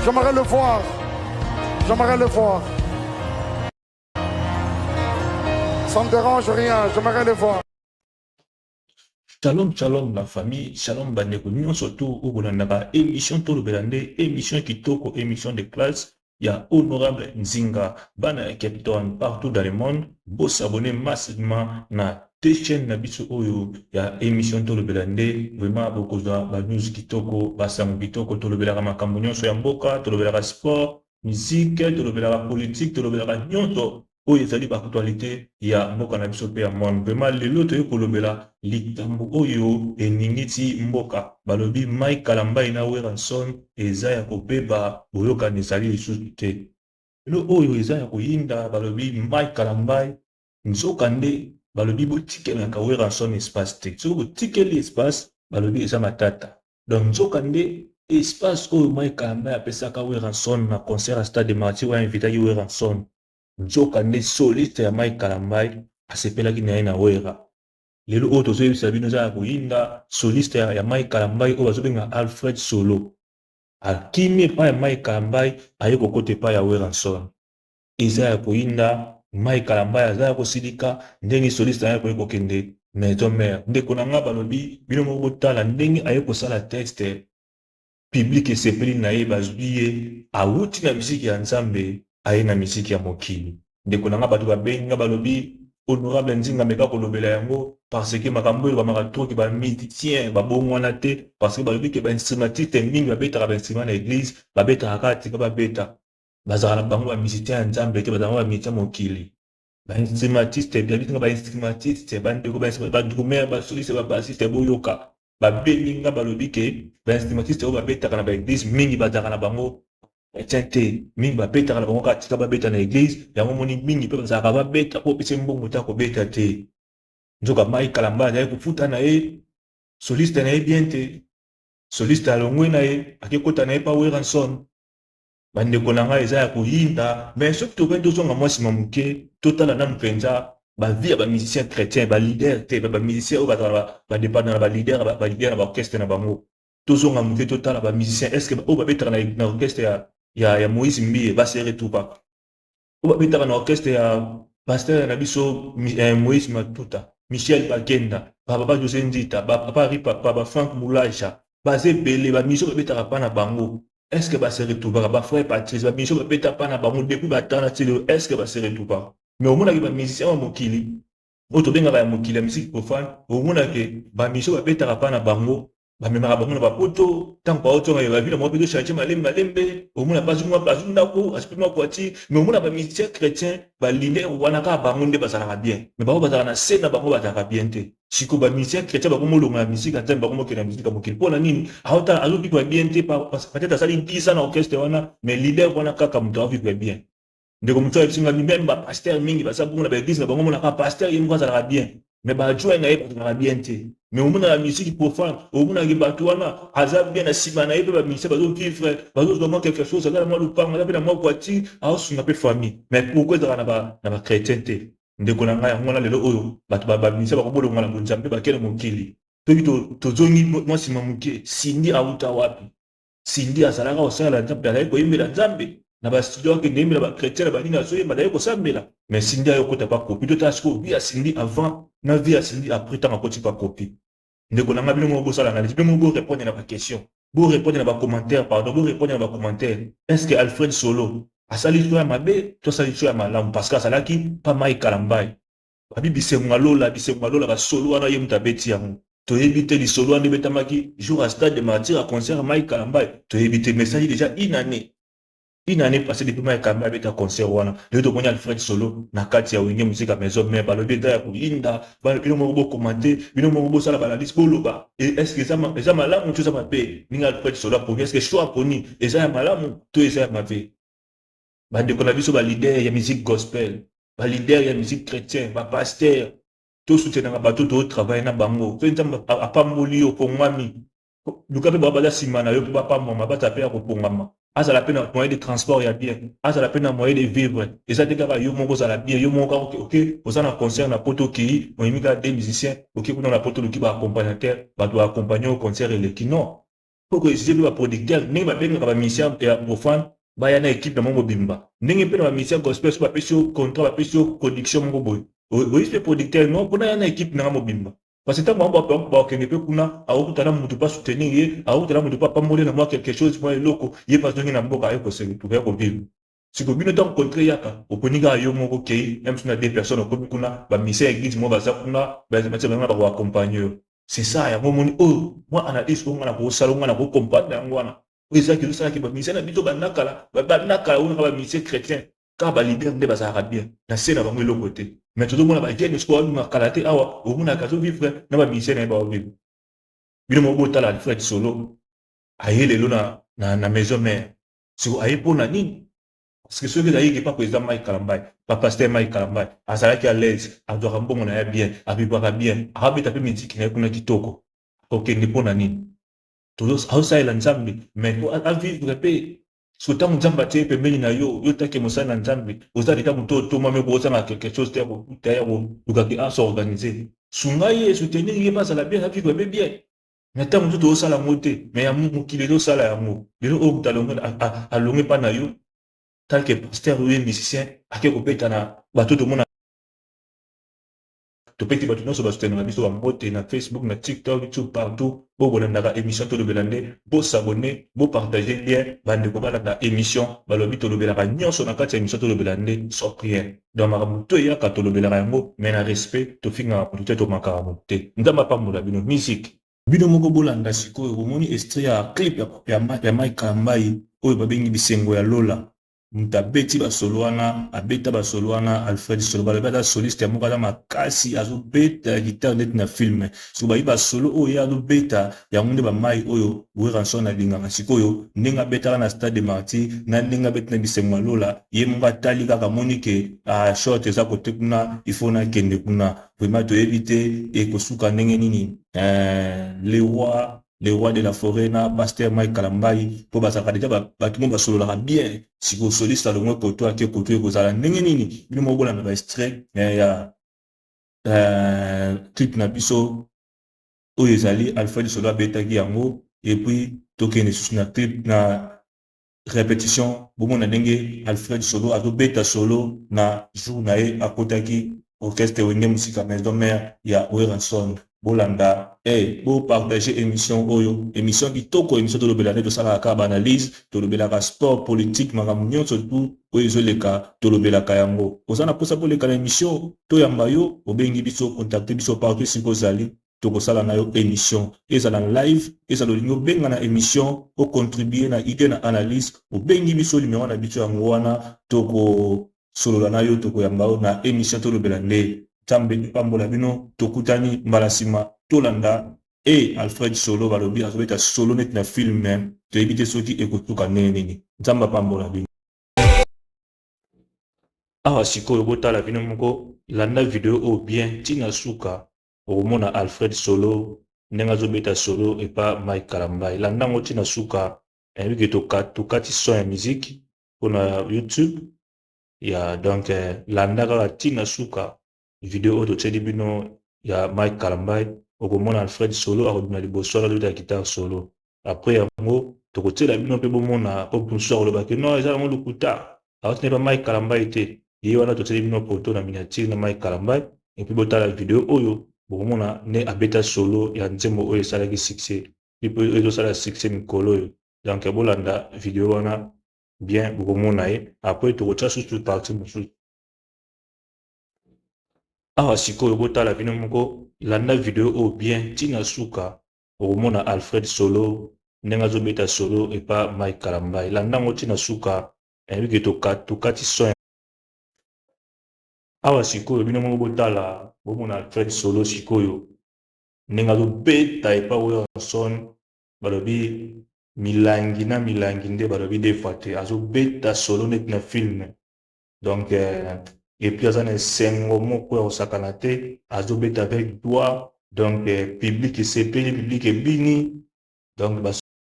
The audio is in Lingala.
J'aimerais le voir. J'aimerais le voir. Ça ne dérange rien. J'aimerais le voir. Shalom, shalom la famille, shalom bandeko nyon surtout au Bolandaka, émission Tolo Belande, émission Kitoko, émission de classe. Il y a honorable Nzinga, Bana Captain partout dans le monde. Vous s'abonnez massivement na deux chaînes Nabiso Oyo. Il y a émission Tolo Belande, vraiment beaucoup de news Kitoko, Basam Kitoko, Tolo Belaka Makambo Soyamboka, Tolo Belaka sport, musique, Tolo Belaka politique, Tolo Belaka nyonto. Oyo ezali ba actualité ya mboka na biso pe ya monde vraiment lelo toyo kolobela likambo oyo eningiti mboka balobi Mike Kalambai na Weranson eza ya kobeba boyokani ezali lisusu te lelo oyo eza ya koyinda balobi Mike Kalambai nzoka nde balobi botikelaka Weranson espace te soki botikeli espace balobi eza matata donc nzoka nde espace oyo Mike Kalambai apesaka Weranson na concert à Stade de Martyrs wa invitaki Weranson nzoka nde soliste ya Mike Kalambai asepelaki na ye na wera lelo oyo tozoyebisa bino eza ya koyinda soliste ya Mike Kalambai oyo bazobenga Alfred Solo akimi epai ya Mike Kalambai aye kokota epai ya Weranson eza ya koyinda Mike Kalambai aza ya kosilika ndenge soliste aye koye kokende maison mère ndeko na nga balobi bino moko botala ndenge aye kosala texte public esepeli na ye bazwi ye awuti na misiki ya nzambe aye na misiki ya mokili ndeko na nga bato babenga balobi honorable Nzinga meka kolobela yango parce que makambo oyo bamaka toki bamusicien babongwana te parce que balobi ke bainstrumentiste mingi babetaka bainstrument na église babetaka kaka tika babeta bazalaka na bango bamusicien ya nzambe te bazalaka bamusicien mokili bainstrumentiste biabitinga bainstrumentiste bandeko badrumer basoliste babassiste boyoka babeninga balobi ke bainstrumentiste oyo babetaka na baéglise mingi bazalaka na bango te mingi babetaka na bango kaka tika babeta na église yango moni mingi mpe bazalaka babeta po pese mbongo ta kobeta te nzoka Mike Kalambai azali kofuta na ye soliste na ye bien te soliste alongwe na ye akekota na ye pa Weranson bandeko na ngai eza ya koyinda mais soki tokoki tozonga mwa nsima moke totala nanu mpenza bavie ya bamusicien chrétien balider te bamusicien oyo bazala badépendre na balider na baorchestre na bango tozonga moke totala bamusicien est ce que oyo babetaka na orchestre ya Moïse Mbie basere tupa oyo babetaka na orchestre ya pasteur na biso Moïse Matuta Michel Bakenda baba José Nzita baba Frank Moulaja baze ebele bamusicien babetaka pa na bango est-ce que basere tupa ba frère Patrice bamusicien babeta pa na bango depuis batana tilo est-ce que basere tupa mais omonaki bamusicien wa mokili oyo tobengaka ya mokili ya musique profane omonaki bamusicien babetaka pa na bango bamemaka bango na bapoto ntango baotonga ya bavile moko mpe tochange malembe omona bazunga bazu ndako asipema voiture mais omona bamusicien chrétien balinde wana kaka bango nde bazalaka bien mais bango bazalaka na scène na bango bazalaka bien te siko bamusicien chrétien bakomolonga na musike nzambe bakomokende na musike ya mokili mpo na nini aota azovivre bien te peut-être asali 10 ans na orchestre wana mais leader wana kaka moto avivre bien ndeko moto ayebisinga même bapaster mingi baza bongo na baeglise na bango monaka paster ye moko azalaka bien mais bajoint na ye bazalaka bien te mais omonaka musique profane omonaki bato wana aza bien na nsima na ye mpe bamusicien bazovivre bazozwa mwa quelque chose aza na mwa lupango aza mpe na mwa voiture aosunga mpe famille mais pourkoi ezalaka na bachrétien te ndeko na ngai yango wana lelo oyo bato bamusicien bakobolonga na bonzambe bakende mokili soki tozongi mwa nsima moke Sindi auta wapi Sindi azalaka kosala nzambe azali koyembela nzambe na bastudio akende yembela bachrétien na banini azoyemba azali kosambela mais Sindi ayokota pa kopi totala sikoyo vi ya Sindi avant na vi ya Sindi après ntango akoti pa kopi ndeko na ngai bino moko bosala analyse bino moko borépondre na baquestion borépondre na bacommentaire pardon borépondre na bacommentaire est-ce que Alfred Solo asali liso ya mabe to asali liso ya malamu parce que azalaki pa Mike Kalambai babi bisengo alola basolo wana ye moto abeti yango toyebi te lisolo wana ebetamaki jour à Stade de Martyrs à concert Mike Kalambai toyebi te mais sali déjà une année passée depuis Mike Kalambai abeta concert wana lelo tomoni Alfred Solo na kati ya wenge musique ya maison mère balobi eza ya koyinda bino moko bokomante bino moko bosala balalise boloba est-ce que eza malamu to eza mabe ninga Alfred Solo aponi est-ce que choix aponi eza ya malamu to eza ya mabe bandeko na biso balider ya musique gospel balider ya musique chrétien bapaster tosoutenaka bato totravaille na bango so nzambe apamboli yo pongwami luka mpe baza nsima na yo mpe bapambwama baza mpe ya kopongama azala mpe na moyen de transport ya bien azala mpe na moyen de vivre eza te kaka yo moko ozala bien yo moko kaka oke oza na concert na poto okei oyimi kaka de musicien oke kuna na poto oluki baaccompagnateur bato baakompagne au concert eleki non pour que je sois producteur ndenge babengaka bamisien ya profane baya na équipe na mo mobimba ndenge mpe na bamisien gospel so bapesi yo contrat bapesi yo production moko boye oyisi mpe producteur non mpona ya na équipe nanga mobimba parce que ntango bango bakende mpe kuna aokutana motu mpa soutenir ye aokutana motu mpa pamboli na mwa quelque chose mwa eloko ye mpa zongi na mboka aye kosetuka ya kovivre siko bino ntango contre yaka oponi kaka yo moko kei même si na deux personnes okomi kuna bamisien ya église mo baza kuna banga bakoaccompagne yo c'est ça yango moni oyo mwa analyse oyo nga na kosala nga na kocomprendre yango wana oyo ezalaki ezosalaki bamisien na biso banakala oyo naka bamisien chrétien kaka balider nde bazalaka bien na se na bango eloko te mais tozomona bajene siko babimaka te awa omonaka azovivre na bamisien na ye baovivre bino moko botala alfred solo aye lelo na maison mare siko aye mpona nini parce que soki ezalaki epa président Mike Kalambai papaster Mike Kalambai azalaki à l'aise azwaka mbongo na ye bien abibaka bien akabeta mpe miziki na ye kuna kitoko okende mpona nini aosalela nzambe mais avivre mpe so ntango nzambe atie pembeni na yo yo take mosali na nzambe oza leta moto otomami kozanga quelque chose te ya kolukaki asorganize sunga ye soutenir ye mpe azala bien avivre mpe bien mais ntango mosusu tozosala yango te mais ya mokili ezosala yango lelo oyo moto alonge mpa na yo tel que pasteur ou musicien ake kobeta na bato tomona topeti bato nyonso basoutenaka biso bambote na Facebook na TikTok YouTube partout bokolandaka émission tolobela nde bosabone bopartage lien bandeko balanda émission balobi tolobelaka nyonso na kati ya émission tolobela nde sans prière donc makambo to eyaka tolobelaka yango mais na respect tofingaka moto te tomakaka moto te nzambe apambola bino musique bino moko bolanda sikoyo omoni extrait ya clip ya Mike Kalambai oyo babengi bisengo ya Lola mutu abeti basolo wana abeta basolo wana Alfred Solo balobi aza soliste ya moko aza makasi azobeta guitare neti na filme soki bayi basolo oyo ye azobeta yango nde bamai oyo Weranson alingaka sikoyo ndenge abetaka na Stade Martyr na ndenge abeti na bisengo ya Lola ye moko atali kaka moni ke short eza kote kuna ifo nakende kuna vraiment toyebi te ekosuka ndenge nini le roi de la forêt na pasteur Mike Kalambai po bazaka deja bato mo basololaka bien siko soliste alongwe koto ake koto ekozala ndenge nini bino moko bolanda ba extrait ya clip na biso oyo ezali Alfred Solo abetaki yango et puis tokende susu na clip na répétition bomona ndenge Alfred Solo azobeta solo na jour na ye akotaki orchestre wenge musika maison mare ya Weranson bolanda bo partager émission oyo émission kitoko émission tolobela nde tosalaka kaka baanalyse tolobelaka sport politique makambo nyonso tu oyo ezoleka tolobelaka yango oza na mposa poleka na émission toyamba yo obengi biso contacte biso partout esika ozali tokosala na yo émission ezala na live ezala olingi obenga na émission ocontribue na idée na analyse obengi biso numéro na biso yango wana tokosolola na yo tokoyamba yo na émission tolobela nde Nzambe epambola bino tokutani mbala nsima tolanda Alfred Solo balobi azobeta solo neti na film toyebi te soki ekotuka ndenge nini Nzambe apambola bino awa sikoyo botala bino moko landa video oyo bien ntina suka okomona Alfred Solo ndenge azobeta solo epa Mike Kalambai landa yango ntina suka eyebike tokati son ya musique mpona YouTube ya donc landa kaka ntina suka video oyo totieli bino ya Mike Kalambai okomona Alfred Solo akodima liboso azobeta guitare solo après yango tokotiela bino mpe bomona po mosusu akolobaki non eza yango lokuta aotine pa Mike Kalambai te ye wana totieli bino poto na miniature na Mike Kalambai epuis botala video oyo bokomona nde abeta solo ya nzembo oyo esalaki succès mpe ezosala succès mikolo oyo donc bolanda video wana bien bokomona ye après tokotia susu parti mosusu awa sikoyo botala bino moko landa video oyo bien ntina suka okomona Alfred Solo ndenge azobeta solo epa Mike Kalambai landa yango ntina suka eyebike tokati son awa sikoyo bino moko botala bomona Alfred Solo sikoyo ndenge azobeta epa Weranson balobi milangi na milangi nde balobi des fois te azobeta solo neti na film donc epuis aza na esengo moko ya kosakana te azobeta avec droit donc public esepeli public ebini donc